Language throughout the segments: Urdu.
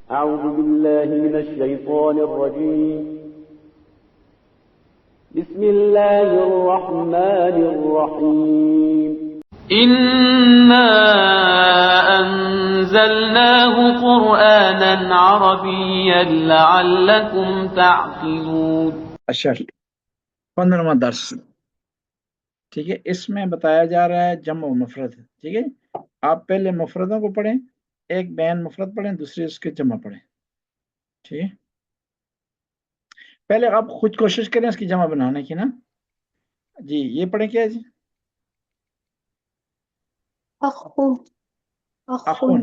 أعوذ بالله من الشيطان الرجيم بسم الله الرحمن الرحيم إنا أنزلناه قرآنا عربيا لعلكم تعقلون. اچھا 15واں درس، ٹھیک ہے. اس میں بتایا جا رہا ہے جمع و مفرد. ٹھیک ہے، آپ پہلے مفردوں کو پڑھیں، ایک بین مفرد پڑھیں، دوسری اس کے جمع پڑھیں. ٹھیک ہے، پہلے آپ خود کوشش کریں اس کی جمع بنانے کی نا. جی یہ پڑھیں کیا ہے جی؟ اخو اخون، اخن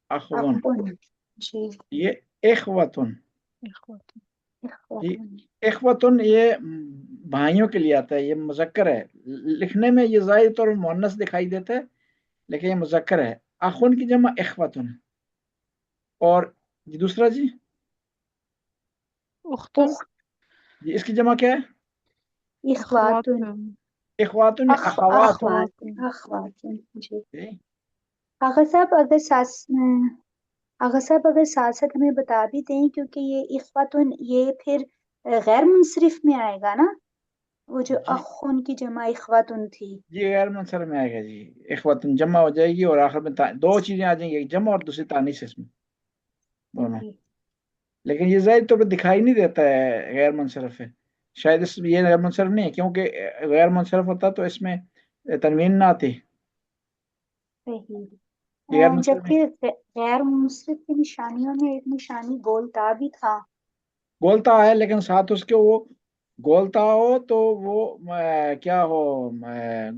اخون. اخن جی یہ اخوتن. اخوتن جی اخوتن اخوتن یہ بھائیوں کے لیے آتا ہے، یہ مذکر ہے. لکھنے میں یہ زائد اور مؤنث دکھائی دیتا ہے لیکن یہ مذکر ہے. اخون کی جمع اخوتن. اور جی دوسرا جی اختن اخت جی اس کی جمع کیا ہے؟ اخواتن اخواتن یا اخوات. اخواتن جی. جی آغا صاحب اگر ساتھ ساتھ ہمیں بتا بھی دیں، کیونکہ یہ اخواتن یہ پھر غیر منصرف میں آئے گا نا، وہ جو جی اخن کی جمع اخواتن تھی. یہ غیر منصرف میں آئے گا جی. اخواتن جمع ہو جائے گی اور آخر میں دو چیزیں آ جائیں گی، ایک جمع اور دوسری تانیث اس میں دونوں. جی لیکن یہ ظاہر طور پہ دکھائی نہیں دیتا ہے غیر منصرف ہے. شاید اس یہ غیر منصرف نہیں ہے، کیونکہ غیر منصرف ہوتا تو اس میں تنوین نہ آتی. صحیح. یہ غیر منصرف نہیں. جبکہ غیر منصرف کی نشانیوں میں ایک نشانی گولتا بھی تھا. گولتا ہے لیکن ساتھ اس کے وہ گولتا ہو تو وہ کیا ہو،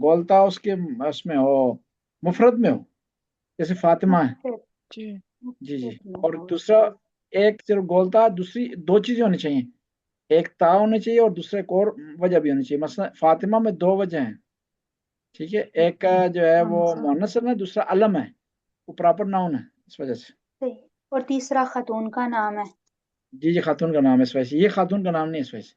گولتا اس میں ہو مفرد میں ہو، جیسے فاطمہ ہے. مفرد جی جی جی. مفرد میں اور ہو. دوسرا ایک صرف گولتا، دوسری دو چیزیں ہونی چاہیے، ایک تا ہونی چاہیے اور دوسرا ایک اور وجہ بھی ہونی چاہیے. مثلا فاطمہ میں دو وجہ ہیں. ٹھیک ہے، ایک کا جو ہے وہ مؤنث ہے، دوسرا علم ہے، وہ پراپر ناؤن ہے اس وجہ سے. صحیح. اور تیسرا خاتون کا نام ہے. جی جی خاتون کا نام ہے اس وجہ سے، یہ خاتون کا نام نہیں ہے اس وجہ سے.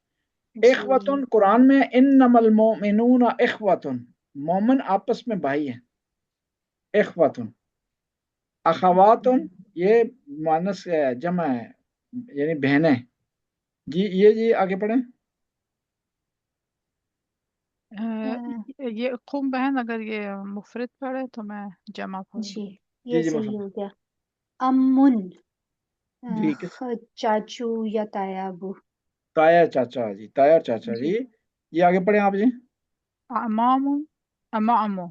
جی اخوتن قرآن میں انما المؤمنون اخوتن، مومن آپس میں بھائی ہیں. اخوتن. اخواتن یہ مؤنث جمع ہے یعنی بہنیں. جی یہ جی آگے پڑھیں. یہ قوم بہن اگر یہ مفرد پڑھے تو میں جمع پڑھوں جی گی. یہ جی جی صحیح مرحبا. ہو گیا. امن جی چاچو یا تایا ابو. تایا چاچا. جی تایا چاچا. جی جی یہ آگے پڑھیں آپ جی. امام امامو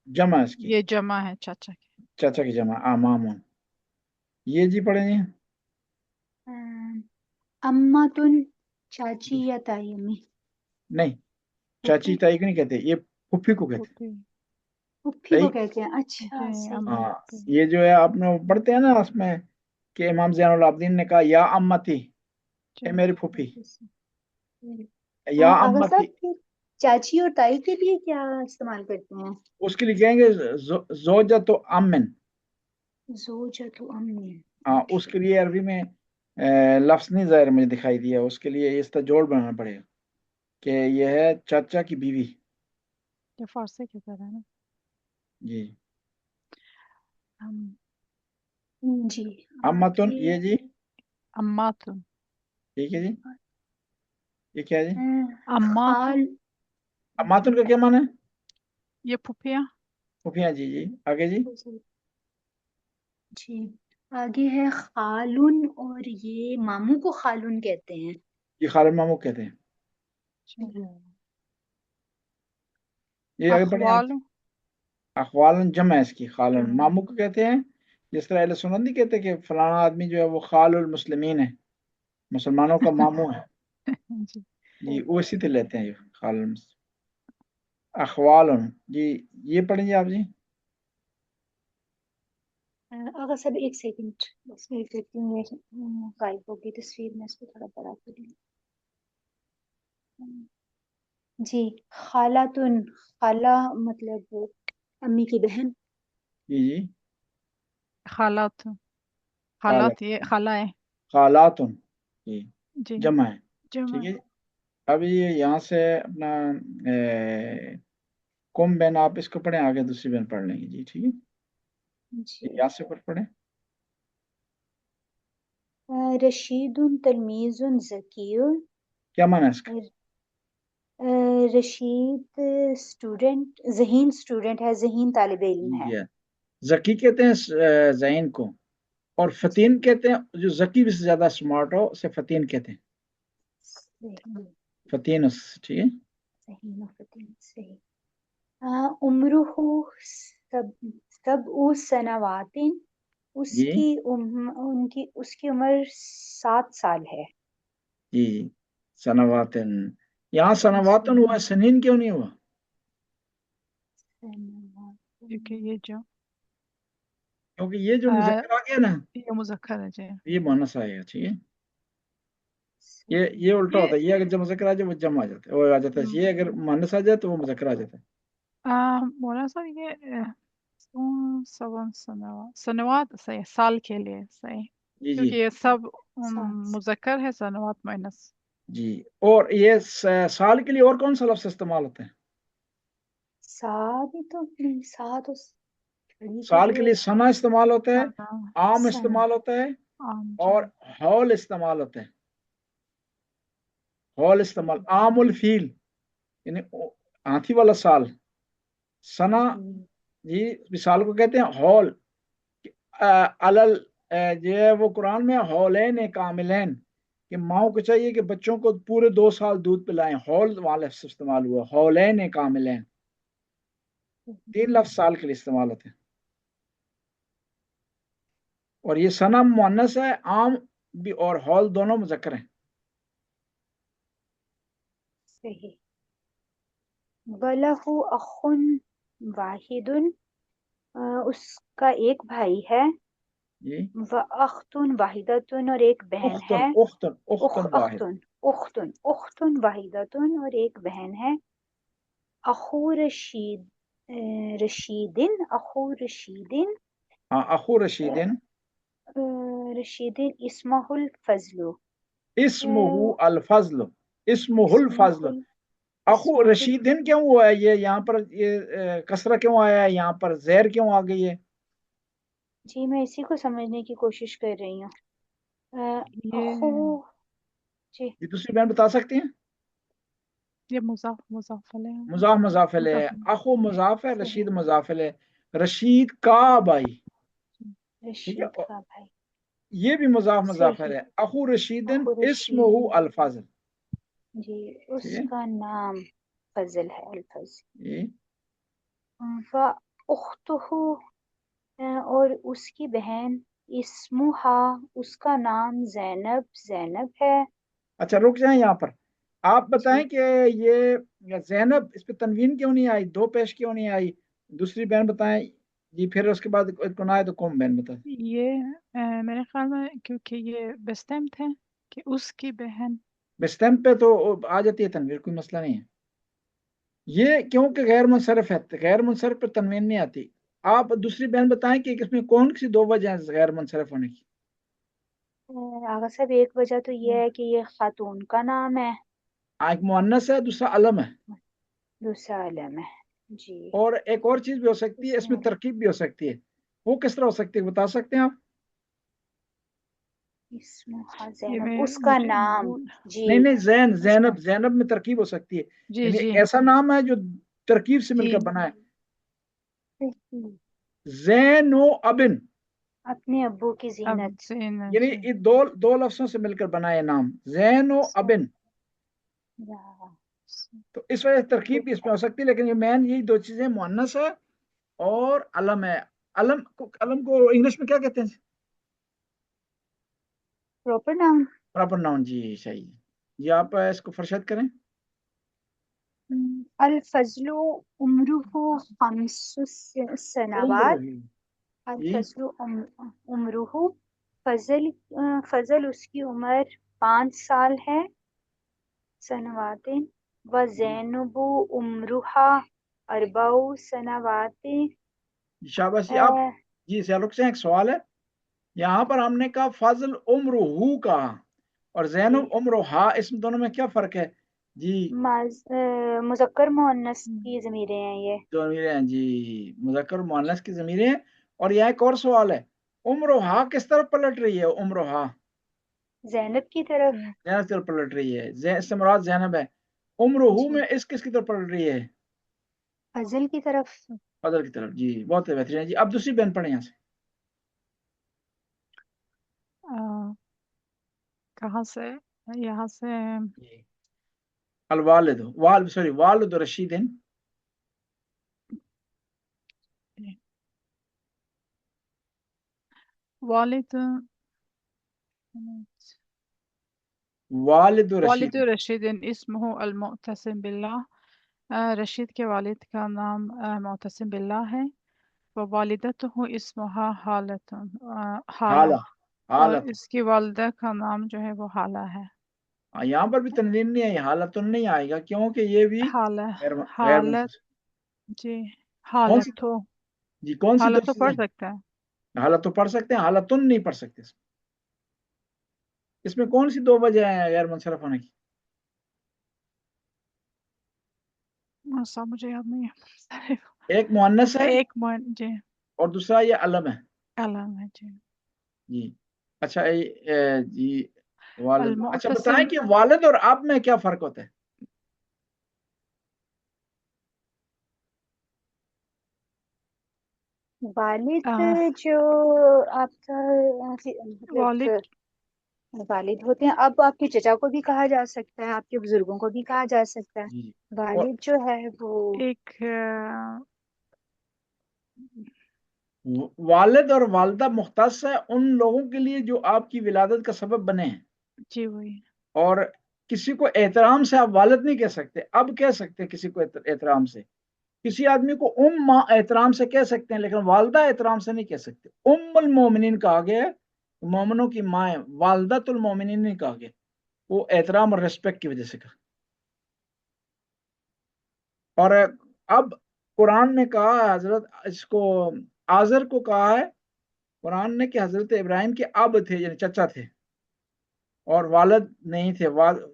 جمع ہے اس کی، یہ جمع ہے چاچا کی. چاچا کی جمع امام. یہ جی پڑھیں جی. اماتن چاچی یا تائی امی. نہیں چاچی تائی کو نہیں کہتے، یہ پھپھی کو کہتے پھوپھی. پھپھی ہیں. کو صحیح. کہتے ہیں. اچھا جی صحیح. اما ہاں پھوپھی. یہ جو ہے آپ نے پڑھتے ہیں نا اس میں کہ امام زین العابدین نے کہا یا امتی، اے جی میری پھوپھی، یا آغا امتی. صاحب پھر چاچی اور تائی کے لیے کیا استعمال کرتے ہیں؟ اس کے لیے کہیں گے زوجت امن. زوجت امن. ہاں اس کے لیے عربی میں لفظ نہیں ظاہر مجھے دکھائی دیا، اس کے لیے اس کا جوڑ بنانا پڑے گا کہ یہ ہے چاچا کی بیوی. یہ فارسی کی طرح ہے نا. جی جی امتن. آگے یہ جی اماتن. ٹھیک ہے جی. یہ کیا ہے جی؟ اماتن خال. اماتن کا کیا معنی ہے؟ یہ پھوپھیاں. پھوپھیاں. جی جی آگے جی. جی آگے ہے خالون، اور یہ ماموں کو خالون کہتے ہیں. یہ خالد مامو کہتے ہیں. یہ آگے پڑھیں آپ. اخوال اخوالن جمع ہے اس کی. خالن جمع. مامو کو کہتے ہیں، جس طرح اہل سنت نہیں کہتے کہ فلانا آدمی جو ہے وہ خال المسلمین ہے، مسلمانوں کا ماموں ہے. جی جی وہ اسی طرح لیتے ہیں یہ خال المسلم. اخوالن. جی یہ پڑھیں جی آپ جی. آغا صاحب ایک سیکنڈ بس ویٹ کرتی ہوں، یہ غائب ہو گئی تصویر میں، اس کو تھوڑا بڑا کر لوں. جی خالاتن، خالہ مطلب امی کی بہن. جی جی خالات. خالت. خالات یہ خالہ ہے. خالاتن. جی جی جمع ہے. جمع. ٹھیک ہے جی. اب یہ یہاں سے اپنا کم بین آپ اس کو پڑھیں، آگے دوسری بین پڑھ لیں گے. جی ٹھیک ہے. جی یہاں سے پڑھیں. رشید تلمیذ ذکی، کیا معنی ہے اس کا؟ رشید اسٹوڈنٹ، ذہین اسٹوڈنٹ ہے، ذہین طالب علم ہے. یہ ذکی کہتے ہیں ذہین کو، اور فتین کہتے ہیں جو ذکی بھی سے زیادہ سمارٹ ہو اسے فتین کہتے ہیں. فتین ٹھیک ہے. ذہین و فتین صحیح. عمرہ سبع سنوات، اس جی کی اس کی عمر 7 سال ہے. جی سنواتن، یہاں سنواتن ہوا ہے، سنین کیوں نہیں ہوا؟ کیونکہ یہ جو کیونکہ یہ جو مذکر آ گیا نا یہ مذکر ہے جی. یہ مؤنث آئے گا. ٹھیک ہے، یہ الٹا ہوتا ہے، یہ اگر جب مذکر آ جائے وہ جمع آ جاتا ہے، وہ آ جاتا ہے. یہ اگر مؤنث آ جائے تو وہ مذکر آ جاتا ہے. مولانا صاحب یہ سنوات صحیح سال کے لیے صحیح، جی کیونکہ جی یہ سب سات. مذکر ہے، سنوات مائنس. جی. اور یہ سال کے لیے اور کون سا لفظ استعمال ہوتا ہے؟ سات ہی تو نہیں، سات سال کے لیے سنا استعمال ہوتا ہے، عام سنا. استعمال ہوتا ہے، عام اور حول استعمال ہوتا ہے. حول استعمال، عام الفیل یعنی ہاتھی والا سال. سنا جی مثال کو کہتے ہیں حول. علل جو ہے وہ قرآن میں حولین کاملین، کہ ماؤں کو چاہیے کہ بچوں کو پورے 2 سال دودھ پلائیں. حول والا لفظ استعمال ہوا، حولین کاملین. 3 لفظ سال کے لیے استعمال ہوتے ہیں. اور یہ سنا مؤنث ہے، عام بھی اور حول دونوں مذکر ہیں. صحیح. وَلَهُ أَخٌ وَاحِدٌ، اس کا ایک بھائی ہے. جی وَأَخْتٌ وَاحِدَةٌ، اور ایک بہن ہے. اختن واحد. اختن واحدۃ، اور ایک بہن ہے. اخو رشیدن، ہاں اخو رشیدن، رشیدن اسمہ الفضل، اسمہ الفضل، اسمہ الفضل. اخو رشیدن کیوں ہوا ہے؟ یہ یہاں پر یہ کسرہ کیوں آیا ہے؟ یہاں پر زیر کیوں آ گئی ہے؟ جی میں اسی کو سمجھنے کی کوشش کر رہی ہوں. اخو جی دوسری بہن بتا سکتی ہیں؟ یہ مضاف علیہ، مضاف علیہ. اخو مضاف ہے، رشید مضاف علیہ. رشید کا بھائی، ٹھیک ہے، رشید کا بھائی. یہ بھی مضاف صحیح. علیہ. اخو رشیدن اخو اسمہ رشید، الفضل. جی اس ٹھیک ہے کا نام فضل ہے، الفضل. جی. وَأُخْتُهُ، اور اس کی بہن، اسمہا، اس کا نام زینب ہے. اچھا رک جائیں یہاں پر. آپ بتائیں جی کہ یہ زینب اس پہ تنوین کیوں نہیں آئی، 2 پیش کیوں نہیں آئی؟ دوسری بہن بتائیں جی. پھر اس کے بعد کنائے تو قوم بہن بتائیں. یہ میرے خیال میں کیونکہ یہ بستمت ہے کہ اس کی بہن. بستم پہ تو آ جاتی ہے تنوین، کوئی مسئلہ نہیں ہے. یہ کیونکہ غیر منصرف ہے، غیر منصرف پہ تنوین نہیں آتی. آپ دوسری بہن بتائیں کہ اس میں کون سی 2 وجہ ہیں غیر منصرف ہونے کی؟ آغا صاحب ایک وجہ تو یہ ہے کہ یہ خاتون کا نام ہے، ایک مؤنث ہے، دوسرا علم ہے. دوسرا علم ہے. جی اور ایک اور چیز بھی ہو سکتی ہے، اس میں ترکیب بھی ہو سکتی ہے. وہ کس طرح ہو سکتی ہے بتا سکتے ہیں آپ؟ اسمہا یہ زینب، اس کا نام. جی نہیں زینب میں ترکیب ہو سکتی ہے. جی یعنی جی ایسا نام ہے جو ترکیب سے مل جی کر بنا ہے. زین و ابن، اپنے ابو کی اب زینت. یعنی یہ دو لفظوں سے مل کر بنا ہے نام زین و ابن. تو اس وجہ سے ترکیب بھی اس میں ہو سکتی ہے، لیکن یہ مین یہی 2 چیزیں مؤنث ہے اور علم ہے. علم کو انگلش میں کیا کہتے ہیں؟ پراپر نام. Proper noun. جی صحیح. جی آپ اس کو فرشت کریں. الفضل عمرہ 5 سنوات. الفضل عمرہ، فضل اس کی عمر 5 سال ہے. سنوات. و زینب عمرہ 4 سنوات. شاباش. آپ جی رک سے ایک سوال ہے. یہاں پر ہم نے کہا فضل عمرہ کہا اور زینب عمرہ، اس میں دونوں میں کیا فرق ہے؟ جی مذکر مؤنث کی ضمیریں ہیں یہ. ضمیریں ہیں جی، مذکر مؤنث کی ضمیریں ہیں. اور یہاں ایک اور سوال ہے، عمرہ کس طرف پلٹ رہی ہے؟ عمرہ زینب کی طرف زینب کی طرف پلٹ رہی ہے، اس سے مراد زینب ہے. عمرہ جی میں اس کس کی طرف پلٹ رہی ہے؟ فضل کی طرف. فضل کی طرف. جی بہت بہترین ہے جی. اب دوسری بہن پڑھیں یہاں سے. کہاں سے؟ یہاں سے جی. والد رشید. والد والد والد رشید. رشید اسمہ المعتصم باللہ، رشید کے والد کا نام معتصم باللہ ہے. ووالدتہ اسمہا حالۃ، حالہ، حالہ. اور حالت. اس کی والدہ کا نام جو ہے وہ حالہ ہے. یہاں پر بھی تنوین نہیں آئی، حالتن نہیں آئے گا کیونکہ یہ بھی حالہ، غیر حالت، منفصل. جی کون سی؟ حالتو، جی کون سی دو حالتو چیزیں؟ پڑھ سکتے ہیں. حالت تو پڑھ سکتے ہیں، حالتن نہیں پڑھ سکتے. اس میں کون سی دو وجہ ہیں غیر منصرف ہونے کی؟ سب مجھے یاد نہیں ہے. ایک مؤنث ہے ایک منٹ، جی اور دوسرا یہ علم ہے. علم ہے. جی جی اچھا. جی والد. اچھا بتائیں المعتصم، کہ والد اور اب میں کیا فرق ہوتا ہے؟ والد جو آپ کا مطلب والد والد ہوتے ہیں. اب آپ کے چچا کو بھی کہا جا سکتا ہے، آپ کے بزرگوں کو بھی کہا جا سکتا ہے. جی. اور والد جو ہے وہ ایک والد اور والدہ مختص ہے ان لوگوں کے لیے جو آپ کی ولادت کا سبب بنے ہیں. جی وہی. اور کسی کو احترام سے آپ والد نہیں کہہ سکتے. اب کہہ سکتے ہیں کسی کو احترام سے. کسی آدمی کو ماں احترام سے کہہ سکتے ہیں لیکن والدہ احترام سے نہیں کہہ سکتے. المومنین کہا گیا ہے، مومنوں کی ماں ہے. والدۃ المومنین نہیں کہا گیا، وہ احترام اور ریسپیکٹ کی وجہ سے کہا. اور اب قرآن نے کہا ہے، حضرت اس کو آزر کو کہا ہے قرآن نے کہ حضرت ابراہیم کے اب تھے، یعنی چچا تھے اور والد نہیں تھے.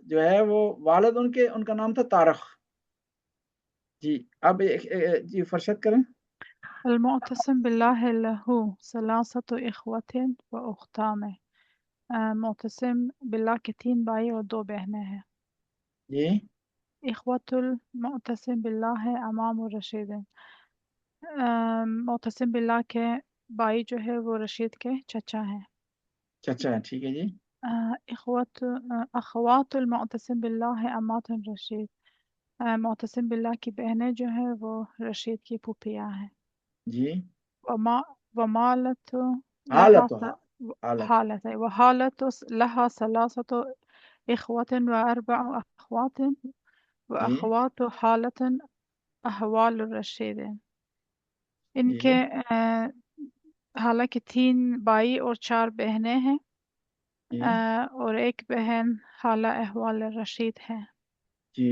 جو ہے وہ والد ان کا نام تھا تارخ. جی اب جی فرشت کریں. المعتصم باللہ لہو ثلاثت اخوت و اختان، معتصم باللہ کے 3 بھائی اور 2 بہنیں ہیں. جی اخوت المعتصم باللہ ہے امام الرشید. معتصم باللہ کے بھائی جو ہے وہ رشید کے چچا ہیں. چچا ہے. ٹھیک ہے جی. اخوات المعتصم باللہ ہے امات الرشید. معتصم باللہ کی بہنیں جو ہیں وہ رشید کی پھوپھیاں ہیں. جی ومالت لہا حالت حالت. حالت ہے. وحالت لہا ثلاثت اخوات و 4 اخوات و جی اخوات حالت احوال الرشید. ان جی کے حالانکہ 3 بھائی اور 4 بہنیں ہیں، جی اور ایک بہن حالہ احوال رشید ہے. جی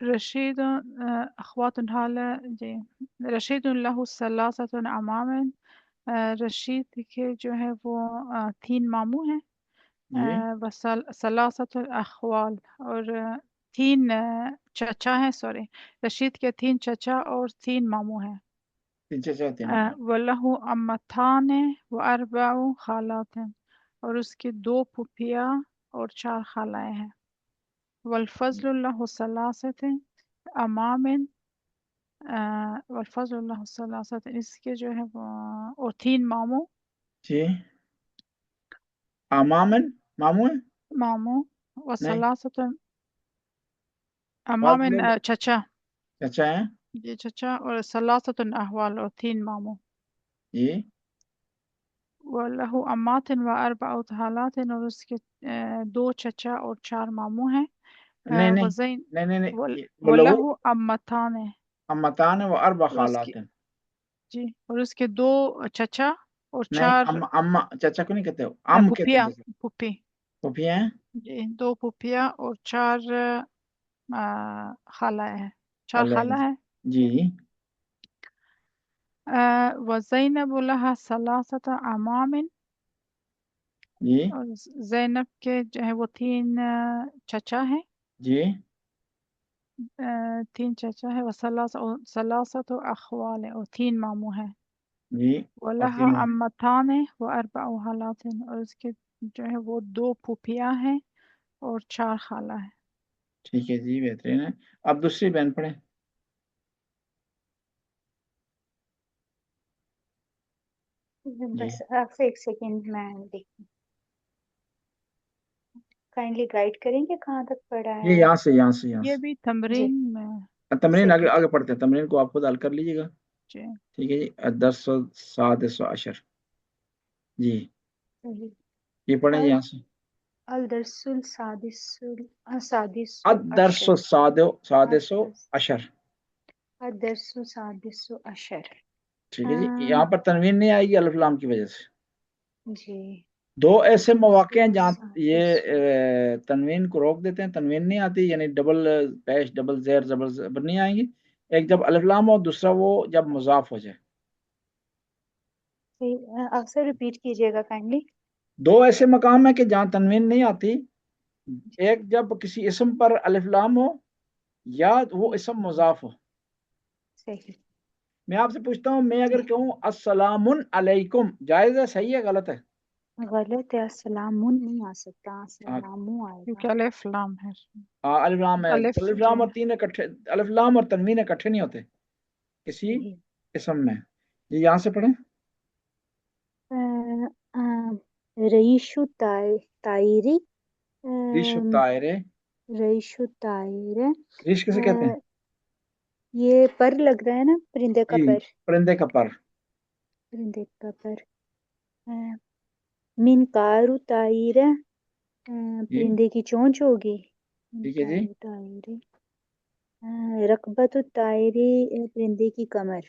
رشید اخوات حالہ، جی رشید لہ ثلاثت امام، رشید کے جو ہے وہ 3 ماموں ہیں. جی ثلاثت الاخوال، اور 3 چچا ہیں. سوری، رشید کے 3 چچا اور 3 ماموں ہیں. چچا ہوتے ہیں. وَلَهُ أَمَّتَانِ وَأَرْبَعُ خَالَاتٍ، اور اس کی 2 پھوپھیاں اور 4 خالائیں ہیں. وَالْفَضْلُ لَهُ ثَلَاثَةٍ أَمَامٍ، والفضل اللہ ثلاثۃ، اس کے جو ہے وہ اور 3 ماموں. جی امامن ماموں ہیں. ماموں نہیں وثلاثۃ بات امامن، لے چچا. چچا ہیں. جی چچا، اور ثلاثۃ احوال، اور 3 ماموں. جی وَلَهُ أَمَّاتٍ وَأَرْبَعُ خَالَاتٍ، اور اس کے 2 چچا اور 4 ماموں ہیں. نہیں نہیں وزین نہیں نہیں نہیں لہو وَلَهُ أَمَّتَانِ، امتان و اربع اور اس کی، خالات. جی اور اس کے 2 چچا اور نہیں 4 اما چچا کو نہیں کہتے ہو، کہتے پھوپھیاں. ہیں. پھوپھی، پھوپھیاں ہیں. جی 2 پھوپھیاں اور 4 خالہ ہیں. 4 خالہ ہیں. جی وزینب لها ثلاثة أعمام، جی اور زینب کے جو ہے وہ 3 چچا ہیں. جی 3 چچا ہے. ثلاثة اخوال، اور 3 ماموں ہیں. جی اور وَلَهَا تینوں عَمَّتَانِ وَأَرْبَعُ خَالَاتٍ، اور اس کے جو ہے وہ 2 پھوپھیاں ہیں اور 4 خالہ ہیں۔ ٹھیک ہے جی، بہترین ہے۔ اب دوسری بہن پڑھیں۔ جی بس آپ سے ایک سیکنڈ میں دیکھوں، کائنڈلی گائیڈ کریں کہ کہاں تک پڑھا یہ ہے؟ یہاں سے یہ بھی جی تمرین میں تمرین آگے سیکنڈ پڑھتے ہیں، تمرین کو آپ خود حل کر لیجیے گا، جی ٹھیک ہے جی۔ الدرس السادس عشر، جی یہ پڑھیں جی یہاں سے۔ الدرس السادس الدرس عشر السادس عشر، الدرس السادس عشر۔ ٹھیک ہے جی۔ یہاں پر تنوین نہیں آئے گی الف لام کی وجہ سے۔ جی دو ایسے مواقع ہیں جہاں السادس یہ تنوین کو روک دیتے ہیں، تنوین نہیں آتی، یعنی ڈبل پیش، ڈبل زیر، زبر زبر نہیں آئیں گی۔ ایک جب الف لام ہو، دوسرا وہ جب مضاف ہو جائے۔ آپ سے ریپیٹ کیجیے گا کائنڈلی۔ دو ایسے مقام ہیں کہ جہاں تنوین نہیں آتی، ایک جب کسی اسم پر الف لام ہو یا وہ اسم مضاف ہو۔ صحیح میں آپ سے پوچھتا ہوں، میں اگر کہوں السلام علیکم، جائز ہے، صحیح ہے، غلط ہے؟ غلط ہے، السلام نہیں آ سکتا، السلام آئے گا۔ کیونکہ الف لام ہے۔ الف لام ہے، الف الف جی لام اور تین اکٹھے، الف لام اور تنوین اکٹھے نہیں ہوتے کسی صحیح۔ اسم میں۔ یہ یہاں سے پڑھیں۔ رئیش تائری، ریش الطائرے، رئیش تائر، ریش کسے کہتے ہیں؟ یہ پر لگ رہا ہے نا، پرندے کا جی، پر، پرندے کا پر۔ پرندے کا پر۔ من کارو تائر، جی پرندے کی چونچ ہوگی، من ٹھیک ہے جی، کارو تائر۔ رقبت الطائری، پرندے کی کمر،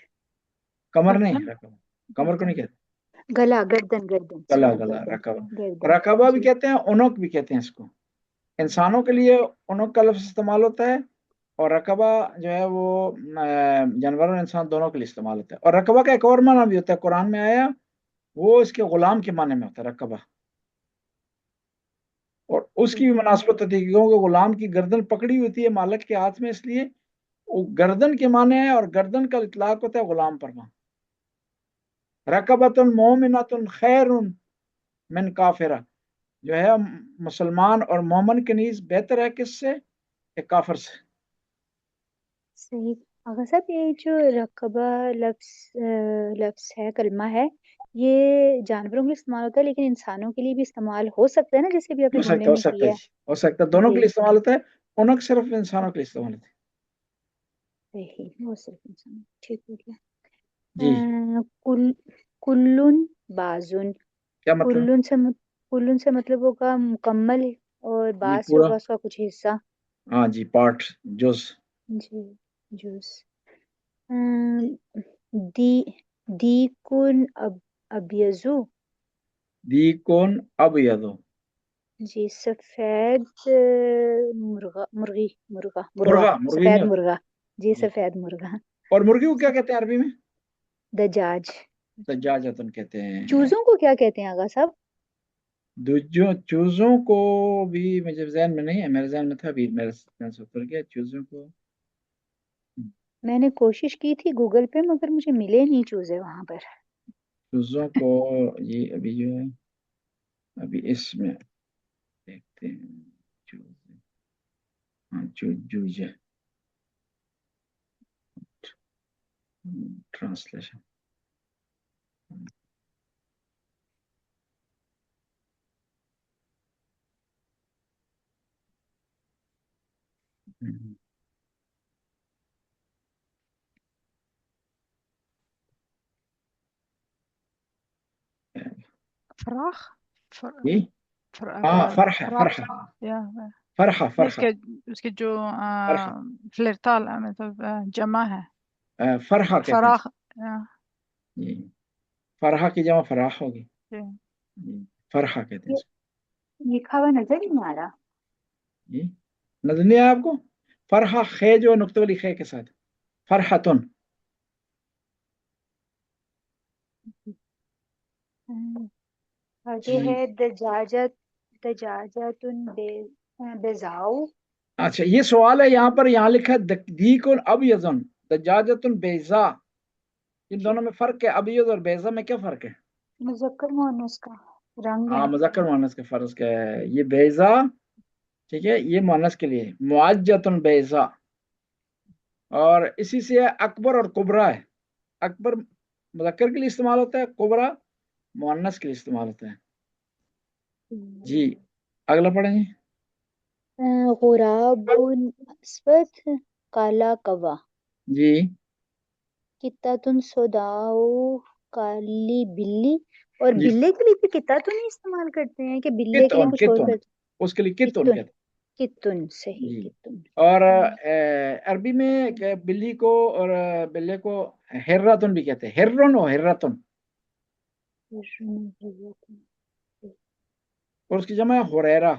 کمر نہیں، گردن رقبہ، کمر کو نہیں کہتے، گلا، گردن گلا سوری، گلا، گردن رقبہ، گردن رقبہ بھی جی کہتے ہیں، اونق بھی کہتے ہیں اس کو۔ انسانوں کے لیے اونق کا لفظ استعمال ہوتا ہے، اور رقبہ جو ہے وہ جانور اور انسان دونوں کے لیے استعمال ہوتا ہے۔ اور رقبہ کا ایک اور معنی بھی ہوتا ہے، قرآن میں آیا، وہ اس کے غلام کے معنی میں ہوتا ہے رقبہ، اور اس کی بھی مناسبت ہوتی ہے کیونکہ غلام کی گردن پکڑی ہوتی ہے مالک کے ہاتھ میں، اس لیے وہ گردن کے معنی ہے، اور گردن کا اطلاق ہوتا ہے غلام پر۔ رقبۃ مومنۃ خیر من کافرہ، جو ہے مسلمان اور مومن کے نیز بہتر ہے کس سے؟ ایک کافر سے۔ صحیح۔ آغا صاحب یہ جو رقبہ لفظ ہے، کلمہ ہے، یہ جانوروں کے لیے استعمال ہوتا ہے لیکن انسانوں کے لیے بھی استعمال ہو سکتا ہے نا، جیسے بھی آپ نے جملے میں ہو کیا سکتا ہے، دونوں کے جی لیے استعمال ہوتا ہے، اونق صرف انسانوں کے لیے استعمال ہوتا صحیح، وہ صرف انسان، ٹھیک ہو گیا۔ ہے۔ جی کلن بازن، کیا مطلب؟ کلن سے مطلب ہوگا مکمل، اور جی باز سے پورا، ہوگا اس کا کچھ حصہ۔ ہاں جی، پارٹ، جز۔ جی جوس۔ دی کن ابیضو، دی کون اب یدو، جی سفید مرغی، مرغی سفید نہیں ہوتا مرغا، جی جی۔ سفید مرغا۔ اور مرغی کو کیا کہتے ہیں عربی میں؟ دجاج۔ دجاجتن کہتے ہیں۔ چوزوں کو کیا کہتے ہیں آغا صاحب؟ چوزوں کو بھی مجھے ذہن میں نہیں ہے، میرے ذہن میں تھا، ابھی میرے ذہن سے اتر گیا۔ چوزوں کو میں نے کوشش کی تھی گوگل پہ مگر مجھے ملے نہیں چوزے وہاں پر۔ یہ ابھی جو ہے، ابھی اس میں دیکھتے ہیں، چوزے، ہاں جوجے، ٹرانسلیشن۔ فراخ جی ہاں، فرحہ فراخ یا فرحہ اس فرحہ کے جو فرحہ فلرتال مطلب جمع ہے فرحہ کہتے ہیں فراخ جی، فرحہ کی جمع فراخ ہوگی جی۔ جی، فرحہ کہتے ہیں اس کو۔ لکھا ہوا نظر ہی نہیں آ رہا۔ جی نظر نہیں آیا آپ کو؟ فرحہ خے جو نقطہ والی خے کے ساتھ، فرحتن۔ آگے ہے دجاجتن بیضاء۔ اچھا یہ سوال ہے یہاں پر، یہاں لکھا ہے دیکن اب یزن دجاجتن بیضاء، ان دونوں میں فرق ہے. ابیض اور بیضا میں کیا فرق ہے؟ مذکر مؤنث کا رنگ ہاں ہے. مذکر مؤنث کا فرق کیا ہے؟ یہ بیضا ٹھیک ہے یہ مؤنث کے لیے معجتن بیضا. اور اسی سے اکبر اور کبرا ہے. اکبر مذکر کے لیے استعمال ہوتا ہے, کبرا مؤنث کے لیے استعمال ہوتا ہے. جی اگلا پڑھیں جی. غراب اسود کالا کوا. جی کتاتن سوداؤ کالی بلی. اور جی بلے کے لیے بھی کتاتن ہی استعمال کرتے ہیں کہ بلے کے لیے کتون کچھ اور کتون کرتے اس کے لیے کتون کتن کہتے کتن ہیں. صحیح جی کتن. اور عربی میں بلی کو اور بلے کو ہررتن بھی کہتے ہیں. ہررن و ہررتن اور اس کی جمع ہے ہریرہ.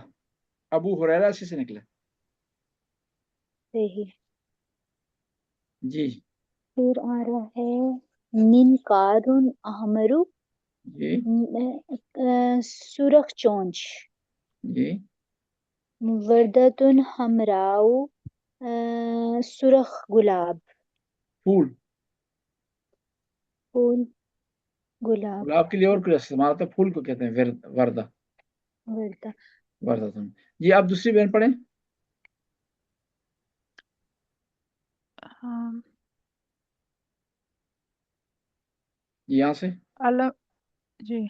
ابو ہریرہ اسی سے نکلا. صحیح. جی پھر آ رہا ہے من کارن احمرو جی سرخ چونچ. جی وردتن حمراؤ سرخ گلاب. پھول. پھول گلاب. گلاب کے لیے اور کچھ استعمال ہوتا ہے, پھول کو کہتے ہیں وردہ. وردہ. وردتن. جی آپ دوسری بین پڑھیں. یہاں سے علم جی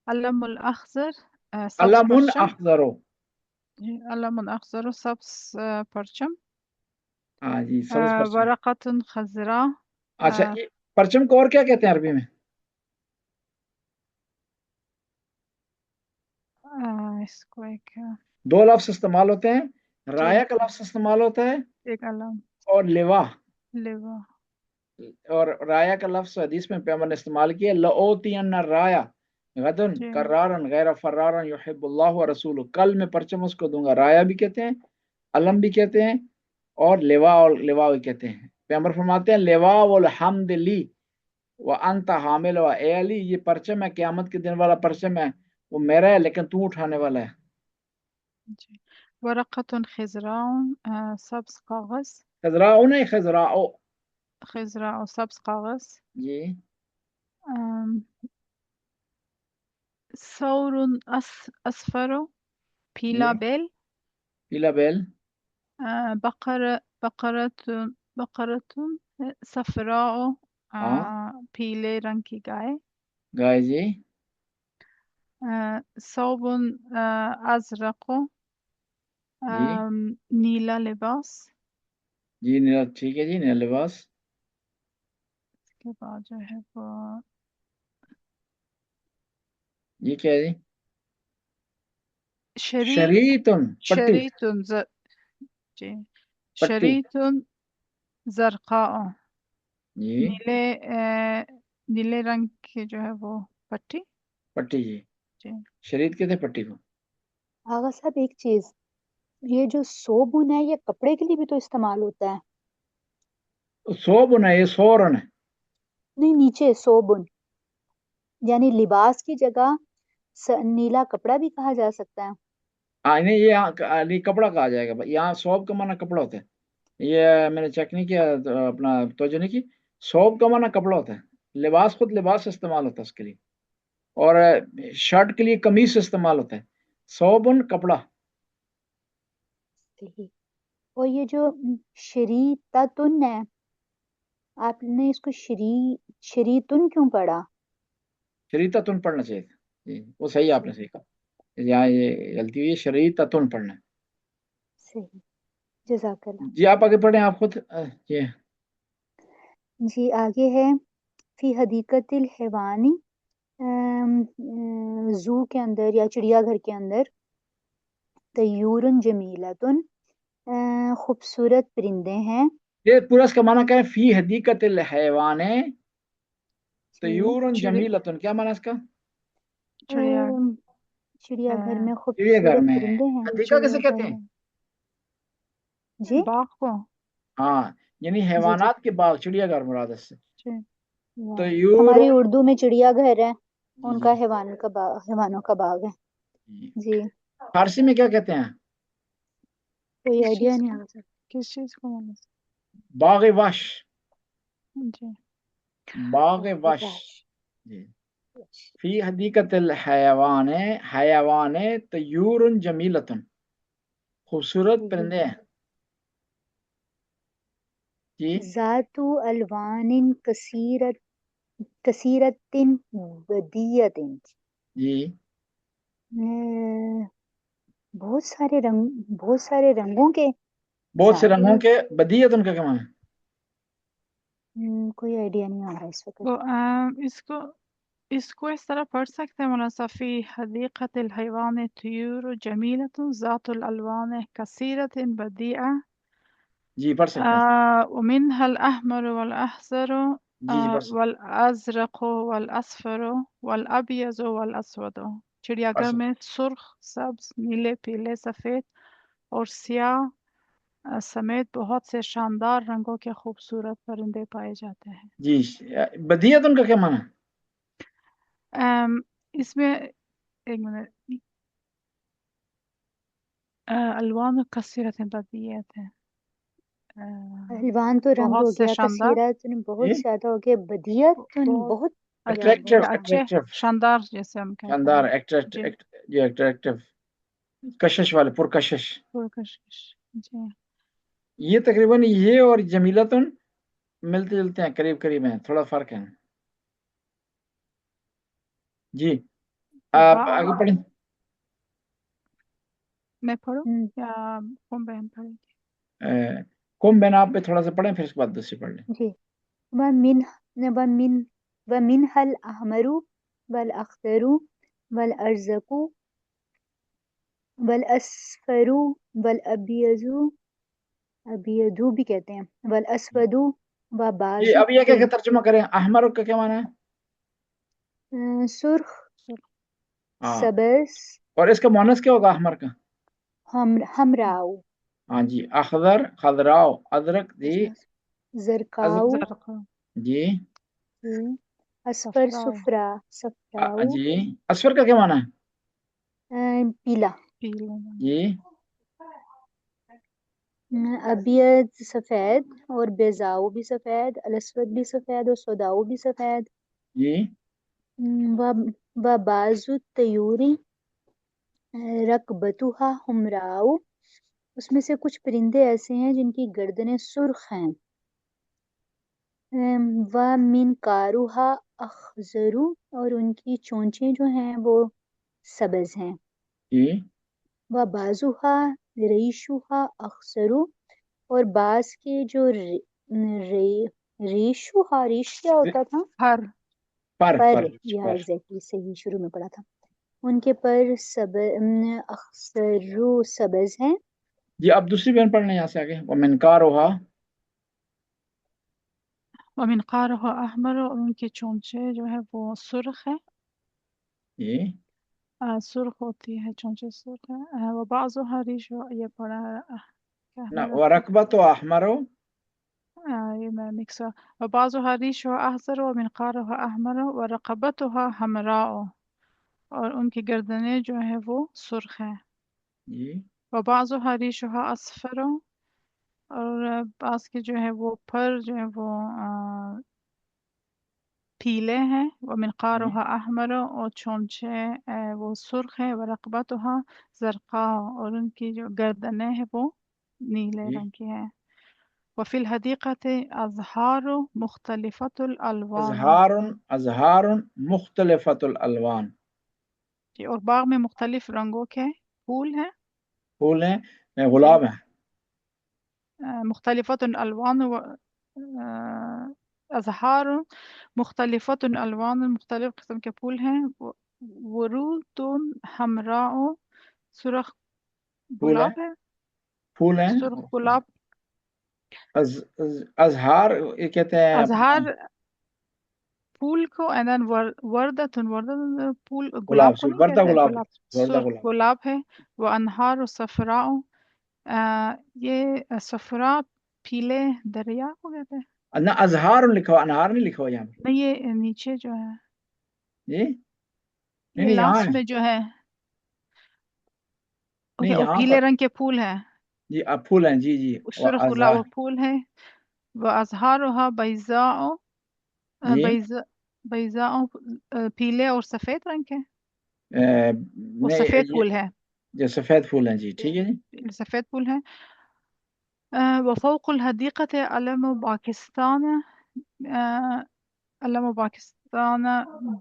علم الاخضر سبز علم پرچم. اخضر. جی علم الاخضر سبز پرچم. ہاں جی سبز پرچم. ورقۃ خضراء. اچھا یہ پرچم کو اور کیا کہتے ہیں عربی میں؟ اس کو ایک دو لفظ استعمال ہوتے ہیں. جی رایا کا لفظ استعمال ہوتا ہے ایک علم اور لوا. لوا. اور رایا کا لفظ حدیث میں پیغمبر نے استعمال کیا لأوتین رایا غدن جی کرارن غیر فرارن یحب اللہ و رسول. کل میں پرچم اس کو دوں گا. رایا بھی کہتے ہیں, علم بھی کہتے ہیں, اور لوا بھی کہتے ہیں. پیغمبر فرماتے ہیں لوا والحمد لی وانت حامل و اے علی یہ پرچم ہے قیامت کے دن والا پرچم ہے, وہ میرا ہے لیکن تو اٹھانے والا ہے. جی ورقۃ خضراء سبز کاغذ. خضراء نہیں خضراء. خضراء سبز کاغذ. جی ثور اصفر پیلا جی بیل. پیلا بیل. بقرۃ صفراء ہاں پیلے رنگ کی گائے. گائے. جی ثوب ازرق جی نیلا لباس. جی نیلا ٹھیک ہے. جی نیلا لباس. اس کے بعد جو ہے وہ یہ کیا ہے جی؟ شریط شریطن پٹی. شریط جی پٹی. شریط زرقاء جی نیلے رنگ کی جو ہے وہ پٹی. پٹی. جی جی شریط کہتے ہیں پٹی کو. آغا صاحب ایک چیز, یہ جو صوبن ہے یہ کپڑے کے لیے بھی تو استعمال ہوتا ہے. صوبن ہے, یہ سورن ہے. نہیں نیچے صوبن یعنی لباس کی جگہ نیلا کپڑا بھی کہا جا سکتا ہے. نہیں یہ کپڑا کہا جائے گا. یہاں صوب کا معنی کپڑا ہوتا ہے. یہ میں نے چیک نہیں کیا, اپنا توجہ نہیں کی. صوب کا معنی کپڑا ہوتا ہے. لباس خود لباس استعمال ہوتا ہے اس کے لیے, اور شرٹ کے لیے قمیص استعمال ہوتا ہے. صوبن کپڑا. صحیح. اور یہ جو شریطتن ہے آپ نے اس کو شریطن کیوں پڑھا؟ شریطتن پڑھنا چاہیے تھا. جی وہ صحیح آپ نے صحیح کہا. یہاں یہ غلطی ہوئی ہے, شریطتن پڑھنا ہے. صحیح جزاک اللہ. جی آپ آگے پڑھیں آپ خود. جی جی آگے ہے فی حدیقت الحیوانی زو کے اندر یا چڑیا گھر کے اندر طیورن جمیلتن خوبصورت پرندے ہیں. یہ پورا اس کا معنی کیا ہے؟ فی حدیقت الحیوان طیور چڑیا جمیلتن. کیا معنی اس کا؟ چڑیا گھر میں چڑیا گھر خوبصورت میں. پرندے ہیں. حدیقہ چڑیا کیسے گھر کہتے ہیں؟ میں جی باغ کو. ہاں یعنی جی جی حیوانات کے باغ, چڑیا گھر مراد اس سے. جی طیور. ہماری اردو میں چڑیا گھر ہے, جی ان جی کا حیوانوں کا باغ ہے. جی. جی فارسی میں کیا کہتے ہیں؟ کوئی کس آئیڈیا چیز نہیں کو آ سکتا. کس چیز کو باغ وحش. جی باغ باغ وش. وحش. جی فی حدیقت الحیوان حیوان طیور جمیلۃ، خوبصورت پرندے ہیں. جی ذات الوان کثیرت بدیت. جی بہت سارے رنگوں کے بہت سے ساتھ. رنگوں کے. بدیت ان کا کیا معنی ہے؟ کوئی آئیڈیا نہیں آ رہا اس وقت. تو اس کو اس طرح پڑھ سکتے ہیں مولانا صاحب، فی حدیقۃ الحیوان طیور جمیلۃ ذات الالوان کثیرۃ بدیعہ جی پڑھ سکتے ہیں. ومنها الأحمر والأحمر جی جی پڑھ سکتے والأزرق والأصفر والأبيض والأسود. چڑیا پڑھ گھر سکتے میں سرخ، سبز، نیلے، پیلے، سفید اور سیاہ سمیت بہت سے شاندار رنگوں کے خوبصورت پرندے پائے جاتے ہیں. جی بدیت ان کا کیا معنی ہے؟ اس میں ایک منٹ، الوان کثیرت بدیعت ہے. الوان تو رنگ بہت ہو سے گیا، شاندار، کثیرت بہت جی زیادہ ہو گیا، بدیت بہت بہت اٹریکٹیو. اچھے، شاندار جیسے ہم کہتے شاندار ہیں. ایکٹریکٹ. جی جی ایٹریکٹیو، کشش والے، پرکشش. پرکشش. جی یہ تقریباً یہ اور جمیلتن ملتے جلتے ہیں، قریب قریب ہیں، تھوڑا فرق ہے. جی آپ آگے پڑھیں. میں پڑھوں ہم، یا کون بہن پڑھیں گی؟ کم بین آپ پہ تھوڑا سا پڑھیں، پھر اس کے بعد دوسری پڑھ لیں. جی. ومنها الأحمر والأخضر والأزرق والأصفر والأبيض، ابيض بھی کہتے ہیں، والأسود جی وبعض اب یہ کہ ترجمہ کریں، احمر کا کیا معنی ہے؟ سرخ، ہاں. سبز، اور اس کا مونس کیا ہوگا احمر کا؟ حمراء، ہاں جی. اخضر، خضراء، ادرک جی. زرقاء، زرق، جی اصفر، صفراء، صفراء، جی. اصفر کا کیا معنی ہے؟ پیلا، پیلے. جی ابیض سفید، اور بیضاء بھی سفید، الاسود بھی سفید، اور سوداء بھی سفید. جی وبعض الطیور رکبتها حمراء، اس میں سے کچھ پرندے ایسے ہیں جن کی گردنیں سرخ ہیں. ومنقارها اخضر، اور ان کی چونچیں جو ہیں وہ سبز ہیں. جی وبعضها ریشها اخضر، اور بعض کے جو ریش کیا ہوتا تھا؟ ہر پر. یا ایگزیکٹلی صحیح، شروع میں پڑھا تھا. ان کے پر اخضر سبز ہیں. جی اب دوسری بہن پڑھ لیں یہاں سے آگے. ومنقارها ومنقارها احمر، اور ان کے چونچے جو ہے وہ سرخ ہے، جی سرخ ہوتی ہے، چونچے سرخ ہے. وبعضها ریش، یہ پڑھا ہے کیا نہ ہے؟ ورکبت احمر. یہ میں مکس. وبعضها ریش احمر ومنقارها احمر ورقبتها حمراء، اور ان کی گردنیں جو ہیں وہ سرخ ہیں. جی وبعضها ریشها اصفر، اور بعض کے جو ہے وہ پر جو ہے وہ پیلے ہیں. ومنقارها احمر، اور چونچے وہ سرخ ہے. ورقبتها زرقاء، اور ان کی جو گردنیں ہیں وہ نیلے جی رنگ کی ہیں. وفی الحدیقۃ ازہار مختلفۃ الالوان، ازہار مختلفت الالوان. اور باغ میں مختلف رنگوں کے پھول ہیں. پھول ہیں، گلاب ہیں. مختلفۃ الالوان ازہار مختلفۃ الالوان، مختلف قسم کے پھول ہیں. ورود حمراء، سرخ پھول ہیں، گلاب ہے، پھول ہیں. سرخ گلاب. ازہار یہ کہتے ہیں ازہار پھول کو، and then وردتن پھول گلاب گلاب کو سے، نہیں وردہ کہتے، گلاب، گلاب وردہ سرخ گلاب. گلاب ہے. وہ انہار صفراء، یہ صفراء پیلے دریا کو کہتے ہیں. نہ ازہار لکھا ہوا، انہار نہیں لکھا ہوا یہاں پہ. نہیں، یہ نیچے جو ہے، جی یہ نہیں یہاں لاسٹ ہے. میں جو ہے، نہیں وہ یہاں پیلے پر رنگ کے پھول ہیں، جی اب پھول ہیں. جی جی سرخ گلاب ازہار. وہ پھول ہیں. وہ ازہارها بیضاء، جی بیضاء پیلے اور سفید رنگ کے، وہ نہیں سفید پھول ہے، جو سفید پھول ہیں جی ٹھیک ہے جی. سفید پھول ہے. وفوق الحديقة علم باکستان، علم باکستان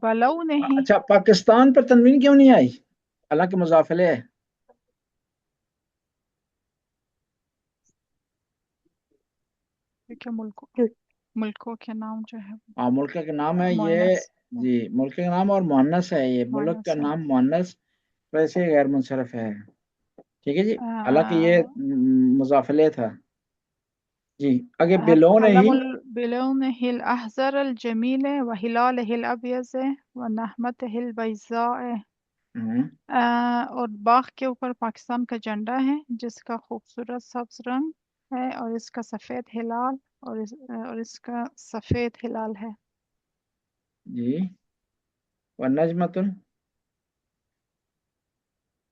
بلونه. اچھا پاکستان پر تنوین کیوں نہیں آئی حالانکہ مضاف الیہ ہے؟ کہ ملکوں کے نام جو ہے ہاں ملک کا نام ہے یہ مؤنث جی، ملک کا نام اور مؤنث ہے، یہ ملک کا مؤنث ہے. نام مؤنث ویسے غیر منصرف ہے. ٹھیک ہے جی، حالانکہ یہ مضاف الیہ تھا. جی آگے بلون ہی بلونه الأحزر الجميل وهلاله الأبيض ونهمته البيضاء. اور باغ کے اوپر پاکستان کا جھنڈا ہے جس کا خوبصورت سبز رنگ ہے اور اس کا سفید ہلال اور اس کا سفید ہلال ہے. جی ونجمۃ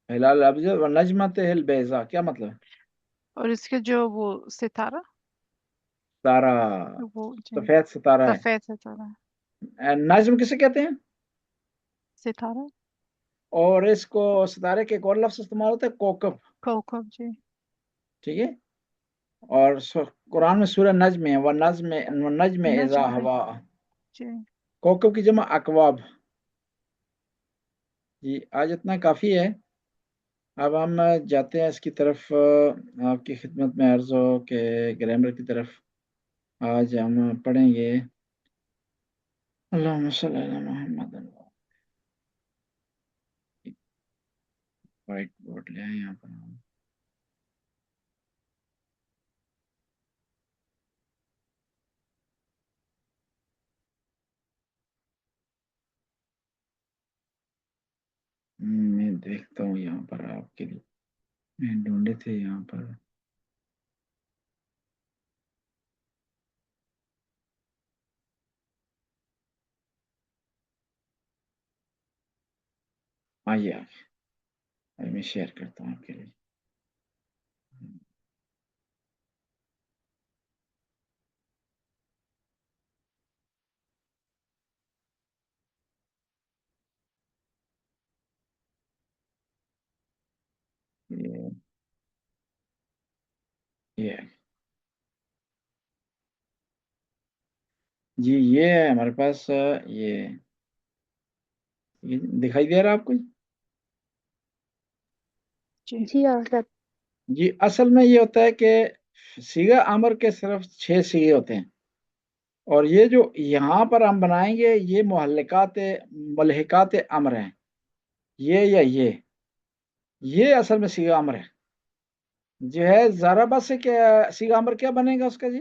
ہلال ابیض ونجمۃ البیضاء کیا مطلب ہے؟ اور اس کے جو وہ ستارہ ستارہ وہ سفید ستارہ ہے. سفید ستارہ نجم کسے کہتے ہیں؟ ستارہ. اور اس کو ستارے کے ایک اور لفظ استعمال ہوتا ہے کوکب. کوکب جی ٹھیک ہے. اور قرآن میں سورہ نجم ہے ونجم اذا نجم ہوا. جی کوکب کی جمع اکواب. جی آج اتنا کافی ہے. اب ہم جاتے ہیں اس کی طرف، آپ کی خدمت میں عرض ہو کہ گرامر کی طرف آج ہم پڑھیں گے. اللہم صلی علی محمد. وائٹ بورڈ لے آئیں یہاں پر ہم. میں دیکھتا ہوں یہاں پر آپ کے لیے، میں ڈھونڈے تھے یہاں پر. آئیے آئیے میں شیئر کرتا ہوں آپ کے لیے. یہ جی یہ ہے ہمارے پاس، یہ دکھائی دے رہا آپ کو؟ جی حضرت. جی اصل میں یہ ہوتا ہے کہ صیغہ امر کے صرف 6 صیغے ہوتے ہیں، اور یہ جو یہاں پر ہم بنائیں گے یہ ملحقات امر ہیں، یہ یا یہ اصل میں صیغہ امر ہے. جو ہے ضربہ سے کیا صیغہ امر کیا بنے گا اس کا جی؟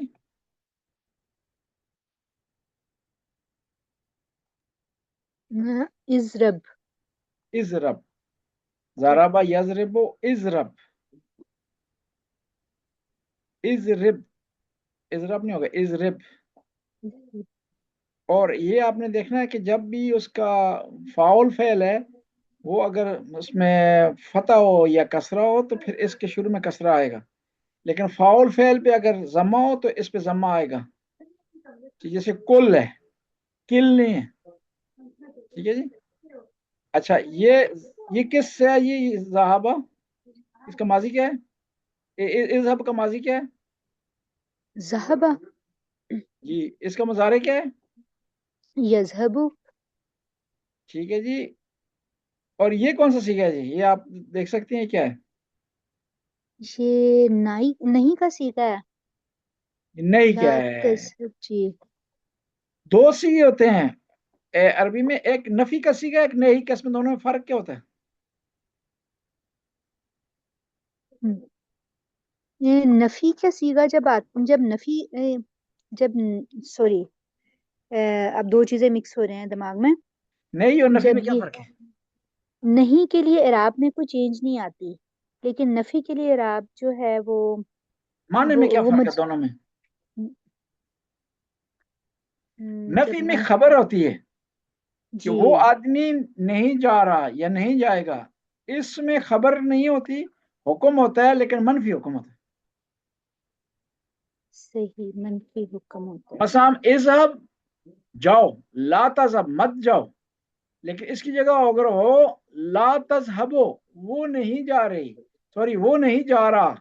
اضرب. اضرب. ضربہ یضرب اضرب. اضرب نہیں ہوگا اضرب. اور یہ آپ نے دیکھنا ہے کہ جب بھی اس کا فاعل فعل ہے وہ اگر اس میں فتح ہو یا کسرہ ہو تو پھر اس کے شروع میں کسرہ آئے گا، لیکن فاعل فعل پہ اگر ضمہ ہو تو اس پہ ضمہ آئے گا. جیسے کل ہے، کل نہیں ہے. ٹھیک ہے جی. اچھا یہ کس سے ہے؟ یہ ذہابہ، اس کا ماضی کیا ہے؟ اذهب کا ماضی کیا ہے؟ ذهب. جی اس کا مضارع کیا ہے؟ یذهب. ٹھیک ہے جی. اور یہ کون سا صیغہ ہے جی؟ یہ آپ دیکھ سکتے ہیں کیا ہے؟ یہ نہیں کا صیغہ ہے. نہیں کیا ہے؟ جی 2 صیغے ہوتے ہیں عربی میں، ایک نفی کا صیغہ ایک نہیں کا. اس میں دونوں میں فرق کیا ہوتا ہے؟ یہ نفی کا صیغہ جب سوری اب 2 چیزیں مکس ہو رہے ہیں دماغ میں. نہیں اور نفی جب میں کیا یہ فرق ہے؟ نہیں کے لیے اعراب میں کوئی چینج نہیں آتی، لیکن نفی کے لیے اعراب جو ہے وہ معنی میں کیا فرق ہے دونوں میں؟ نفی میں خبر ہوتی ہے کہ جی وہ آدمی نہیں جا رہا یا نہیں جائے گا، اس میں خبر نہیں ہوتی، حکم ہوتا ہے لیکن منفی حکم ہوتا ہے. صحیح، منفی حکم ہوتا ہے. مثلا اذهب جاؤ، لا تذهب مت جاؤ، لیکن اس کی جگہ اگر ہو لا تذهبو وہ نہیں جا رہی، سوری وہ نہیں جا رہا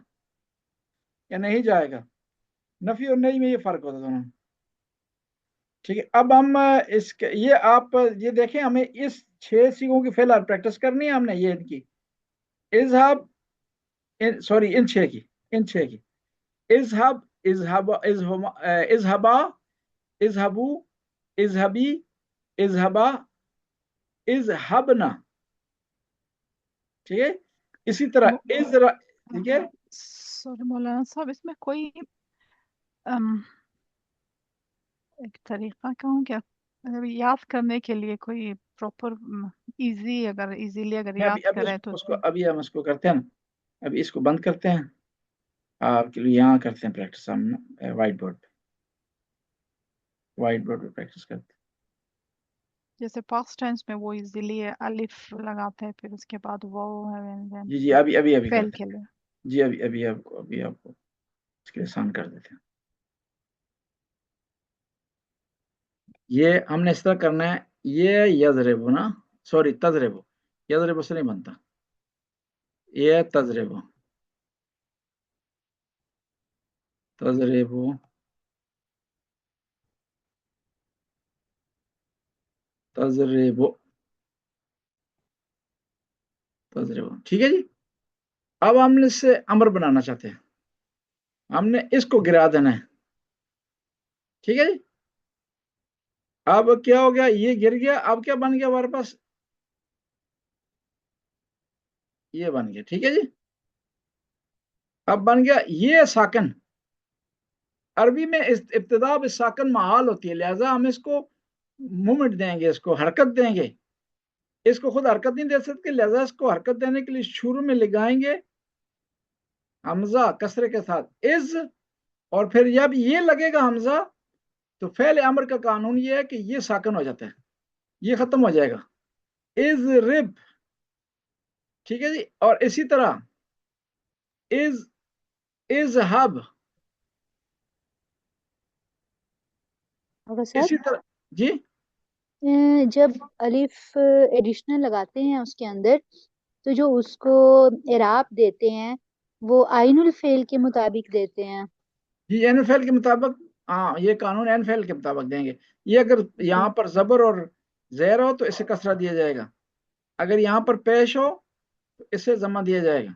یا نہیں جائے گا، نفی اور نہیں میں یہ فرق ہوتا ہے دونوں. ٹھیک ہے، اب ہم اس کے یہ آپ یہ دیکھیں، ہمیں اس 6 سیغوں کی فی الحال پریکٹس کرنی ہے ہم نے، یہ ان کی اذهب، سوری ان 6 کی، ان 6 کی اذهب، اذهبا، اذهبوا، اذهبی، اذهبا، اذهبنا. ٹھیک ہے، اسی طرح ٹھیک ہے. سوری مولانا صاحب، اس میں کوئی ایک طریقہ کہوں کیا یاد کرنے کے لیے، کوئی پراپر ایزی، اگر ایزیلی اگر میں یاد ابھی کرے تو ابھی ہم اس کو کرتے ہیں نا، ابھی اس کو بند کرتے ہیں، آپ کے لیے یہاں کرتے ہیں پریکٹس ہم وائٹ بورڈ پہ، وائٹ بورڈ پہ پریکٹس کرتے ہیں. جیسے پاسٹ ٹینس میں وہ ایزیلی الف لگاتے ہیں، پھر اس کے بعد وہ ہے جی ابھی فعل کرتے کے ہیں. لیے. جی ابھی آپ کو اس کے آسان کر دیتے ہیں. یہ ہم نے اس طرح کرنا ہے، یہ یضرب نا، سوری تضرب، یضرب سے نہیں بنتا، یہ تضرب، تضرب، تضرب، تضرب. ٹھیک ہے جی. اب ہم نے اس سے امر بنانا چاہتے ہیں، ہم نے اس کو گرا دینا ہے. ٹھیک ہے جی. اب کیا ہو گیا، یہ گر گیا، اب کیا بن گیا ہمارے پاس، یہ بن گیا. ٹھیک ہے جی. اب بن گیا یہ ساکن، عربی میں ابتدا بالساکن محال ہوتی ہے، لہذا ہم اس کو مومنٹ دیں گے، اس کو حرکت دیں گے. اس کو خود حرکت نہیں دے سکتے، لہذا اس کو حرکت دینے کے لیے شروع میں لگائیں گے حمزہ کسرے کے ساتھ از، اور پھر جب یہ لگے گا حمزہ تو فعل امر کا قانون یہ ہے کہ یہ ساکن ہو جاتا ہے، یہ ختم ہو جائے گا، از رب. ٹھیک ہے جی. اور اسی طرح از ہب، اگر صاحب اسی طرح جی جب الف ایڈیشنل لگاتے ہیں اس کے اندر، تو جو اس کو اعراب دیتے ہیں وہ عین الفعل کے مطابق دیتے ہیں. جی این فعل کے مطابق، ہاں یہ قانون این فعل کے مطابق دیں گے. یہ اگر یہاں پر زبر اور زیر ہو تو اسے کسرہ دیا جائے گا، اگر یہاں پر پیش ہو تو اسے ضمہ دیا جائے گا.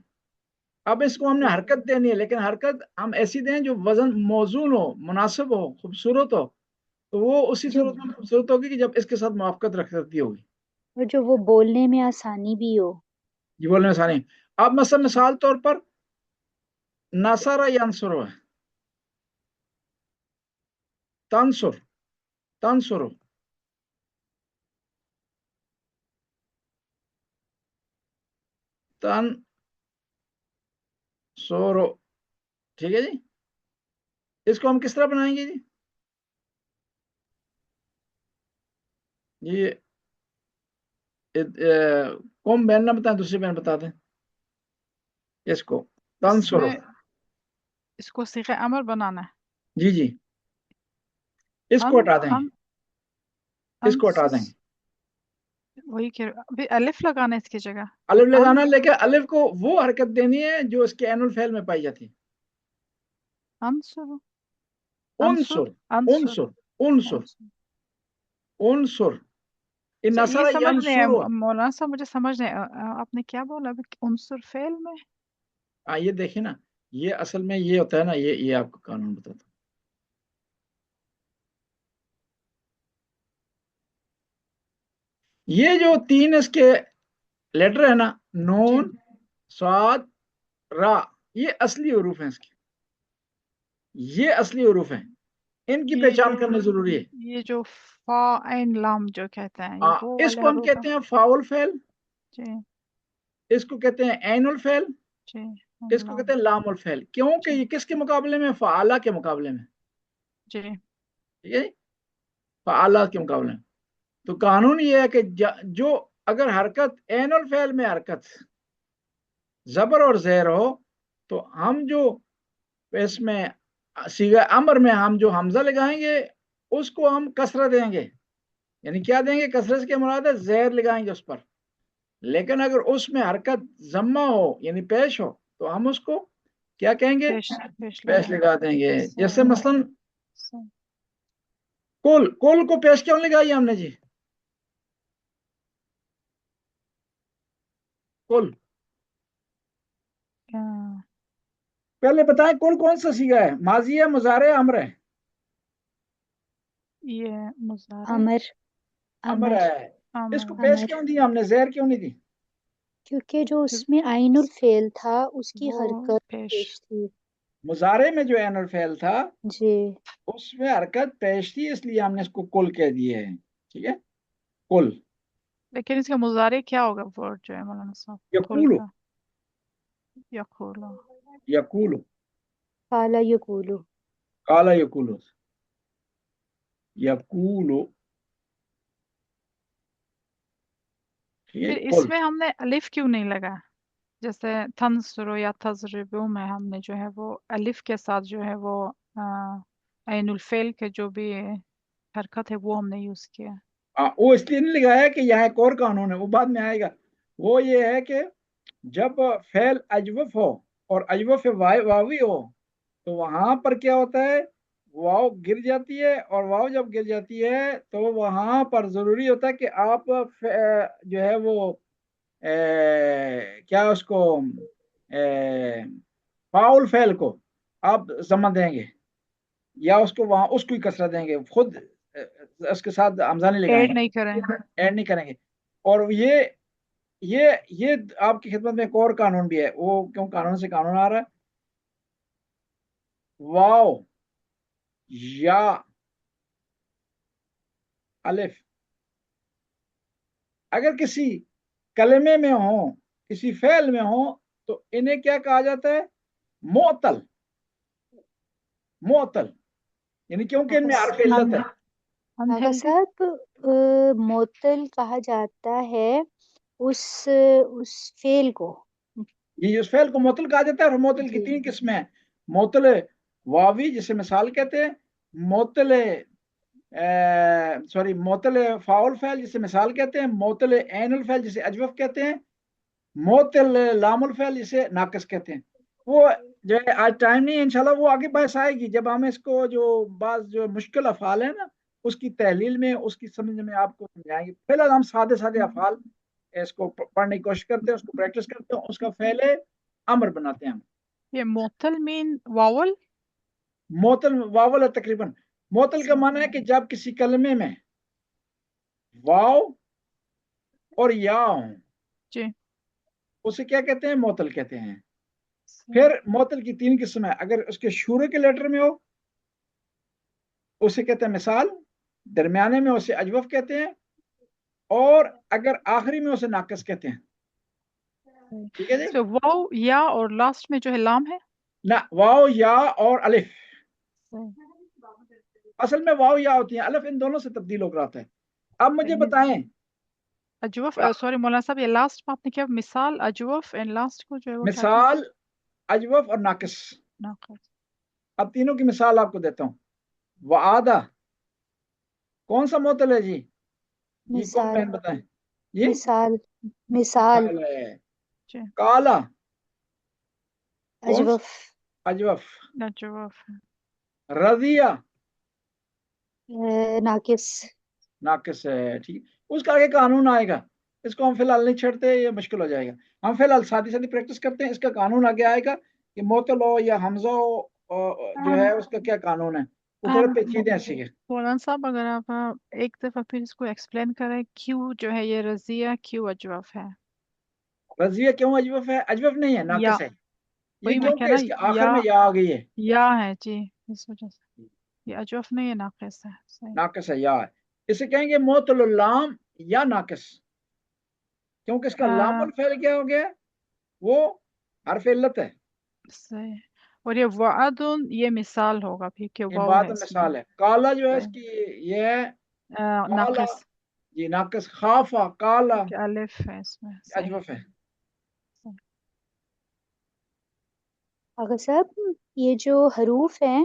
اب اس کو ہم نے حرکت دینی ہے، لیکن حرکت ہم ایسی دیں جو وزن موزون ہو، مناسب ہو، خوبصورت ہو، تو وہ اسی صورت میں خوبصورت ہوگی کہ جب اس کے ساتھ موافقت رکھ سکتی ہوگی، اور جو وہ بولنے میں آسانی بھی ہو. یہ بولنے میں آسانی. اب مثلا مثال طور پر نصر ینصر ہے، تنصر، تنصر، تنصر. ٹھیک ہے جی. اس کو ہم کس طرح بنائیں گے جی؟ یہ کون بہن نہ بتائیں، دوسری بہن بتا دیں اس کو. اس تنصر، میں اس کو صیغہ امر بنانا ہے. جی جی. اس کو ہٹا دیں گے، اس کو ہٹا دیں گے، وہی کہ الف لگانا ہے اس کی جگہ. الف لگانا، لیکن الف کو وہ حرکت دینی ہے جو اس کے عین الفعل میں پائی جاتی ہے. انصر، انصر، انصر، انصر، انصر. یہ نصر سمجھ رہے ہیں ینصر. مولانا صاحب، مجھے سمجھ رہے ہیں آپ نے کیا بولا عنصر فعل میں. یہ دیکھیں نا، یہ اصل میں یہ ہوتا ہے نا، یہ آپ کو قانون بتاتا ہوں. یہ جو 3 اس کے لیٹر ہے نا، نون، صاد، را، یہ اصلی حروف ہیں اس کے، یہ اصلی حروف ہیں، ان کی پہچان کرنا ضروری ہے. یہ جو فا عین لام جو کہتے ہیں، یہ وہ اس والے کو ہم حروف ہیں. کہتے ہیں فاول فعل، جی اس کو کہتے ہیں عین الفعل، جی. اس کو کہتے ہیں لام الفعل. کیونکہ یہ کس کے مقابلے میں؟ فعالہ کے مقابلے میں. جی. ٹھیک ہے، فعالہ کے مقابلے میں. تو قانون یہ ہے کہ جو اگر حرکت عین الفعل میں حرکت زبر اور زیر ہو تو ہم جو اس میں صیغہ امر میں ہم جو حمزہ لگائیں گے اس کو ہم کسرہ دیں گے، یعنی کیا دیں گے؟ کسرہ سے کیا مراد ہے؟ زیر لگائیں گے اس پر. لیکن اگر اس میں حرکت ضمہ ہو یعنی پیش ہو تو ہم اس کو کیا کہیں گے؟ پیش لگا دیں گے. جیسے مثلا کل کو پیش کیوں لگائی ہم نے جی؟ کل پہلے بتائیں کل کون سا صیغہ ہے؟ ماضی ہے، مضارع ہے، امر ہے؟ یہ مضارع امر ہے. اس کو پیش کیوں دی ہم نے؟ زیر کیوں نہیں دی؟ کیونکہ جو اس میں عین الفعل تھا اس کی حرکت پیش تھی. مضارع میں جو عین الفعل تھا جی اس میں حرکت پیش تھی، اس لیے ہم نے اس کو کل کہہ دیے ہے. ٹھیک ہے، کل. لیکن اس کا مضارع کیا ہوگا ورڈ جو ہے مولانا صاحب؟ یقولو. یقولو. یقولو. قال یقولو. قال یقولو. یقولو. پھر اس میں ہم نے الف کیوں نہیں لگا؟ جیسے تنصرو یا تضربو میں ہم نے جو ہے وہ الف کے ساتھ جو ہے وہ عین الفعل کے جو بھی حرکت ہے وہ ہم نے یوز کیا. وہ اس لیے نہیں لگایا کہ یہاں ایک اور قانون ہے، وہ بعد میں آئے گا. وہ یہ ہے کہ جب فعل اجوف ہو اور اجوف واوی ہو تو وہاں پر کیا ہوتا ہے؟ واو گر جاتی ہے، اور واو جب گر جاتی ہے تو وہاں پر ضروری ہوتا ہے کہ آپ جو ہے وہ کیا اس کو فاؤل فعل کو آپ ضمہ دیں گے یا اس کو وہاں اس کو ہی کسرہ دیں گے، خود اس کے ساتھ حمزہ نہیں لگائیں ایڈ گے، نہیں کریں. ایڈ نہیں کریں گے. اور یہ آپ کی خدمت میں ایک اور قانون بھی ہے. وہ کیوں قانون سے قانون آ رہا ہے؟ واو یا الف اگر کسی کلمے میں ہوں، کسی فعل میں ہوں تو انہیں کیا کہا جاتا ہے؟ معطل. معطل یعنی کیونکہ ان میں حرف علت ہے. آغا صاحب معطل کہا جاتا ہے اس فعل کو. یہ اس فعل کو معطل کہا جاتا ہے. اور معطل کی تین قسمیں ہیں: معطل واوی جسے مثال کہتے ہیں، معطل معطل فاعل فعل جسے مثال کہتے ہیں، معطل عین الفعل جسے اجوف کہتے ہیں، معطل لام الفعل جسے ناقص کہتے ہیں. وہ جو ہے آج ٹائم نہیں ہے، انشاءاللہ وہ آگے بحث آئے گی جب ہم اس کو جو بعض جو مشکل افعال ہیں نا اس کی تحلیل میں، اس کی سمجھنے میں آپ کو سمجھائیں گے. فی الحال ہم سادے سادے افعال اس کو پڑھنے کی کوشش کرتے ہیں، اس کو پریکٹس کرتے ہیں، اس کا فعل امر بناتے ہیں ہم. یہ معطل مین واول؟ معطل واول ہے تقریباً. معطل کا معنی ہے کہ جب کسی کلمے میں واو اور یا ہوں جی اسے کیا کہتے ہیں؟ معطل کہتے ہیں. پھر معطل کی تین قسم ہے. اگر اس کے شروع کے لیٹر میں ہو اسے کہتے ہیں مثال، درمیانے میں اسے اجوف کہتے ہیں، اور اگر آخری میں اسے ناقص کہتے ہیں. ٹھیک ہے جی. واو یا اور لاسٹ میں جو ہے لام ہے؟ نہ، واو یا اور الف. اصل میں واو یا ہوتی ہیں، الف ان دونوں سے تبدیل ہو کر آتا ہے. اب مجھے بتائیں اجوف سوری مولانا صاحب، یہ لاسٹ میں آپ نے کیا مثال اجوف اینڈ لاسٹ کو جو ہے وہ مثال اجوف اور ناقص. اب تینوں کی مثال آپ کو دیتا ہوں. وعدہ کون سا معطل ہے جی؟ مثال. بہن بتائیں. جی مثال ہے. کالا اجوف. رضیہ ناقص ہے. ٹھیک، اس کا آگے قانون آئے گا، اس کو ہم فی الحال نہیں چھڑتے، یہ مشکل ہو جائے گا. ہم فی الحال سادی سادی پریکٹس کرتے ہیں. اس کا قانون آگے آئے گا کہ معطل ہو یا حمزہ ہو جو ہے اس کا کیا قانون ہے. وہ تھوڑے پیچیدے ایسی ہے. مولانا صاحب اگر آپ ایک دفعہ پھر اس کو ایکسپلین کریں، کیوں جو ہے یہ رضیہ کیوں اجوف ہے؟ رضیہ کیوں اجوف ہے؟ اجوف نہیں ہے، ناقص ہے. یہ کیونکہ اس کے آخر میں یا آ گئی ہے. یا ہے جی، اس وجہ سے یہ اجوف نہیں ہے، ناقص ہے. ناقص ہے، یا ہے. اسے کہیں گے معطل اللام یا ناقص، کیونکہ اس کا لام الفعل کیا ہو گیا؟ وہ حرف علت ہے. صحیح. اور یہ وعد یہ مثال ہوگا پھر کہ یہ واو بات ہے اس میں. مثال ہے. کالا جو ہے اس کی یہ ہے ناقص. جی ناقص. خافا کالا الف ہے اس میں. اجوف ہے. آغا صاحب یہ جو حروف ہیں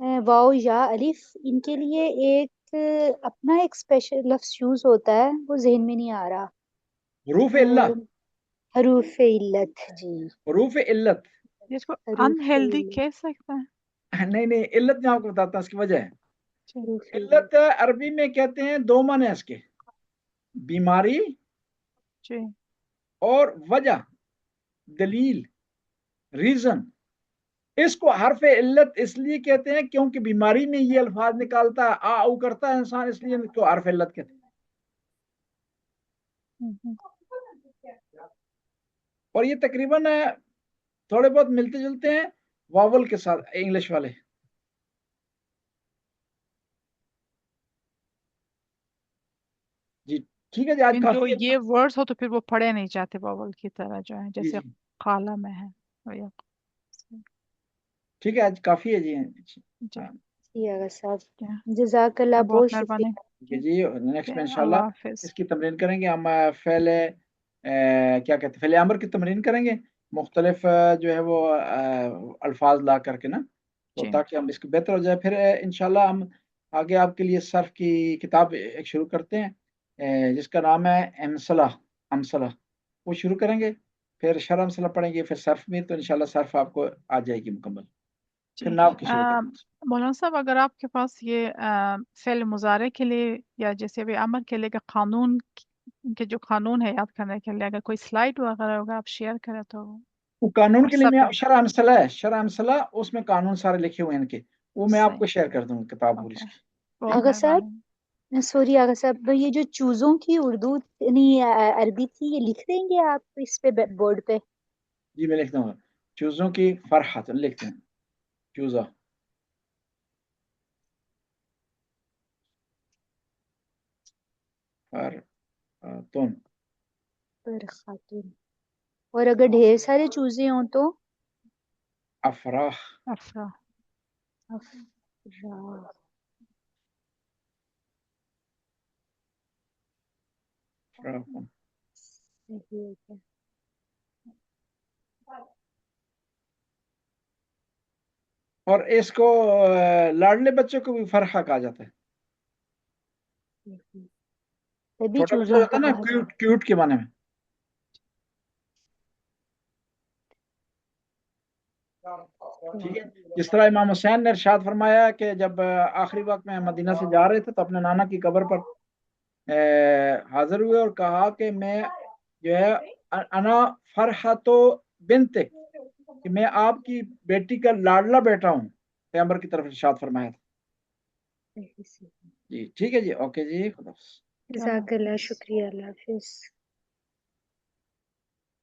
واو یا الف ان کے لیے ایک اپنا ایک اسپیشل لفظ یوز ہوتا ہے، وہ ذہن میں نہیں آ رہا. حروف وہ اللہ، حروف علت. جی حروف علت. جس کو حروف انہیلدی علت. کہہ سکتے ہیں. نہیں نہیں، علت میں آپ کو بتاتا ہوں اس کی وجہ ہے. حروف علت عربی میں کہتے ہیں دو معنی اس کے، بیماری جی اور وجہ، دلیل، ریزن. اس کو حرف علت اس لیے کہتے ہیں کیونکہ بیماری میں یہ الفاظ نکالتا ہے، آ او کرتا ہے انسان، اس لیے اس کو حرف علت کہتے ہیں. اور یہ تقریباً تھوڑے بہت ملتے جلتے ہیں واول کے ساتھ انگلش والے. جی ٹھیک ہے جی، آج جو کافی ہے. یہ ورڈز ہو تو پھر وہ پڑھے نہیں جاتے واول کی طرح جو ہے، جی جیسے جی قالا میں ہے. ٹھیک ہے، آج کافی ہے جی. جی جی آغا صاحب، کیا جزاک اللہ، بہت بہت مہربانی. شکریہ. جی نیکسٹ میں اللہ انشاءاللہ حافظ. اس کی تمرین کریں گے ہم. فعل کیا کہتے ہیں، فعل امر کی تمرین کریں گے، مختلف جو ہے وہ الفاظ لا کر کے نا، تو جی تاکہ ہم اس کو بہتر ہو جائے. پھر انشاءاللہ ہم آگے آپ کے لیے صرف کی کتاب ایک شروع کرتے ہیں جس کا نام ہے امثلہ. وہ شروع کریں گے، پھر شرح امثلہ پڑھیں گے، پھر صرف میں، تو انشاءاللہ صرف آپ کو آ جائے گی مکمل. جی. پھر ناؤ کی شروع کریں گے. مولانا صاحب اگر آپ کے پاس یہ فعل مضارع کے لیے یا جیسے ابھی امر کے لیے قانون کے جو قانون ہے یاد کرنے کے لیے، اگر کوئی سلائڈ وغیرہ ہوگا آپ شیئر کریں تو وہ قانون کے لیے واٹس میں ایپ پہ. شرح امثلہ ہے، شرح امثلہ اس میں قانون سارے لکھے ہوئے ہیں ان کے، وہ میں آپ صحیح. کو شیئر کر دوں گا کتاب پوری اوکے. اس کی. بہت آغا صاحب مہربانی. سوری آغا صاحب، یہ جو چوزوں کی اردو یعنی عربی تھی، یہ لکھ دیں گے آپ اس پہ بورڈ پہ؟ جی میں لکھتا ہوں، چوزوں کی فرحت لکھتے ہیں، چوزا. فرحتن. پر خاتون. اور اگر ڈھیر سارے چوزے ہوں تو؟ افراح. افرا. افراح. افراحن. صحیح ہے. اور اس کو لاڈلے بچوں کو بھی فرحہ کہا جاتا ہے. تبھی چھوٹا بچہ چوزوں ہوتا کو ہے نا، کہا کیوٹ کیوٹ کے معنی میں. ٹھیک ہے. جس طرح امام حسین نے ارشاد فرمایا کہ جب آخری وقت میں مدینہ سے جا رہے تھے تو اپنے نانا کی قبر پر حاضر ہوئے اور کہا کہ میں جو ہے انا فرحت بنت، کہ میں آپ کی بیٹی کا لاڈلا بیٹا ہوں، پیغمبر کی طرف ارشاد فرمایا تھا. جی. جی ٹھیک ہے جی، اوکے جی، خدا حافظ. جزاک اللہ، شکریہ، اللہ حافظ.